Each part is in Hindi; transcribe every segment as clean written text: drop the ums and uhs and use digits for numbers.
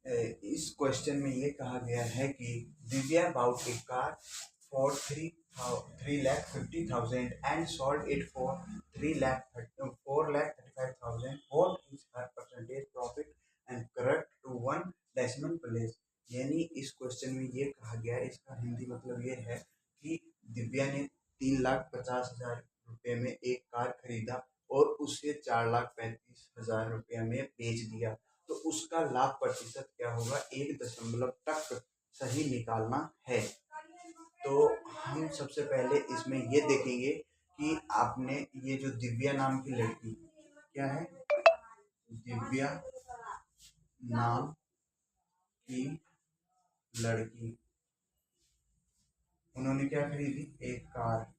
इस क्वेश्चन में ये कहा गया है कि Divya bought a car for 3,50,000 and sold it for 4,35,000. What is her percentage profit and correct to one decimal place. यानी इस क्वेश्चन में ये कहा गया है, इसका हिंदी मतलब ये है कि दिव्या ने 3,50,000 रुपये में एक कार खरीदा और उसे 4,35,000 रुपये में बेच दिया, तो उसका लाभ प्रतिशत क्या होगा, 1 दशमलव तक सही निकालना है. तो हम सबसे पहले इसमें ये देखेंगे कि आपने ये जो दिव्या नाम की लड़की, क्या है, दिव्या नाम की लड़की, उन्होंने क्या खरीदी, एक कार.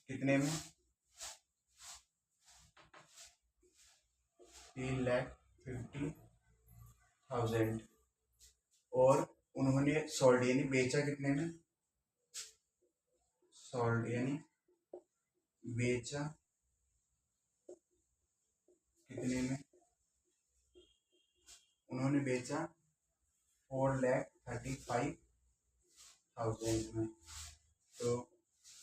कितने में, 3,50,000. और उन्होंने सोल्ड यानी बेचा कितने में, सोल्ड यानी बेचा कितने में, उन्होंने बेचा 4,35,000 में. तो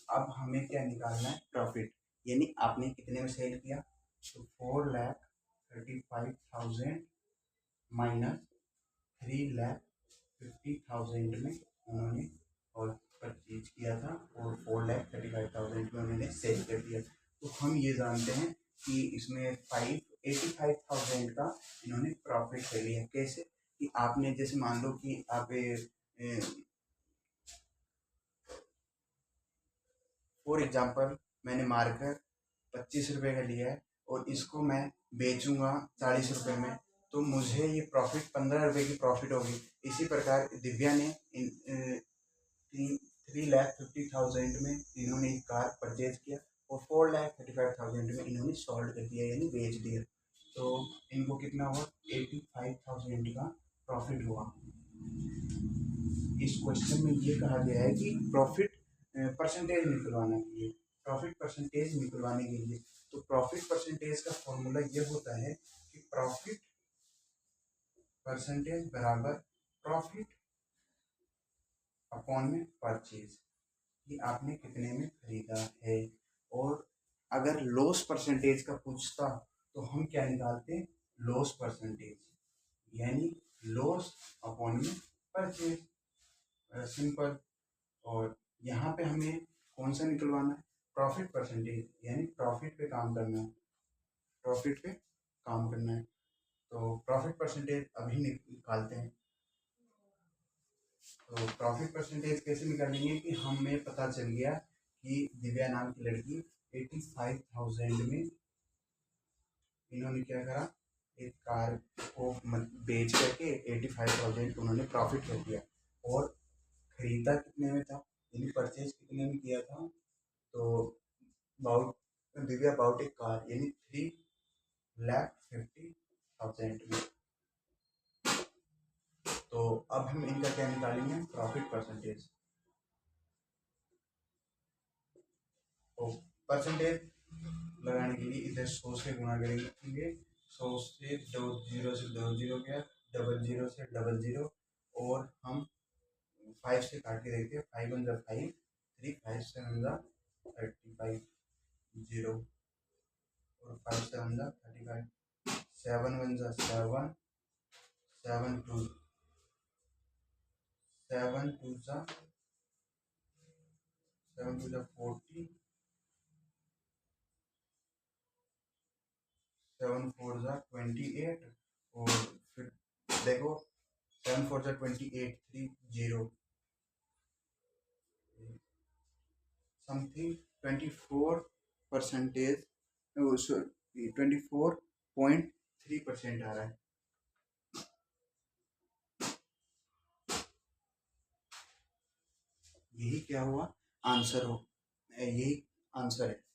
अब हमें क्या निकालना है, प्रॉफिट. यानी आपने कितने में सेल किया, तो 4,35,000 माइनस 3,50,000 में उन्होंने और परचेज किया था, और 4,35,000 में उन्होंने सेल कर दिया. तो हम ये जानते हैं कि इसमें 85,000 का इन्होंने प्रॉफिट कर लिया. कैसे, कि आपने जैसे मान लो कि आप फॉर एग्जाम्पल मैंने मार्कर 25 रुपये का लिया है और इसको मैं बेचूंगा 40 रुपये में, तो मुझे ये प्रॉफिट 15 रुपये की प्रॉफिट होगी. इसी प्रकार दिव्या ने 3,50,000 में इन्होंने एक कार परचेज किया और 4,35,000 में इन्होंने सोल्ड कर दिया यानी बेच दिया. तो इनको कितना हुआ, 85,000 का प्रॉफिट हुआ. इस क्वेश्चन में ये कहा गया है कि प्रॉफिट परसेंटेज निकलवाने के लिए, प्रॉफिट परसेंटेज निकलवाने के लिए, तो प्रॉफिट परसेंटेज का फॉर्मूला ये होता है कि प्रॉफिट परसेंटेज बराबर प्रॉफिट अपॉन में परचेज, कि आपने कितने में खरीदा है. और अगर लॉस परसेंटेज का पूछता तो हम क्या निकालते, लॉस परसेंटेज, यानी लॉस अपॉन में परचेज, सिंपल. और यहाँ पे हमें कौन सा निकलवाना है, प्रॉफिट परसेंटेज, यानी प्रॉफिट पे काम करना है, प्रॉफिट पे काम करना है. तो प्रॉफिट परसेंटेज अभी निकालते हैं. तो प्रॉफिट परसेंटेज कैसे निकालेंगे कि हमें पता चल गया कि दिव्या नाम की लड़की 85,000 में इन्होंने क्या करा, एक कार को बेच करके 85,000 उन्होंने प्रॉफिट कर दिया. और खरीदा कितने में था, यानी परचेज कितने में किया था, तो बाउट दिव्या बाउट एक कार यानी 3,50,000 में. तो अब हम इनका क्या निकालेंगे, प्रॉफिट परसेंटेज. तो परसेंटेज लगाने के लिए इधर 100 से गुणा करेंगे, 100 से 0 से 0 गया, 00 से 00, और हम 5 से काट के देखते हैं, 5 1 5, 3 5 7 35, 0, और 5 7 35, 7 1 7, 7 2 7 2 7 2 40, 7 4 28, और फिर देखो 7 4 28, 3 0 समथिंग 24%, 24.3% आ रहा है. यही क्या हुआ, आंसर हो, यही आंसर है.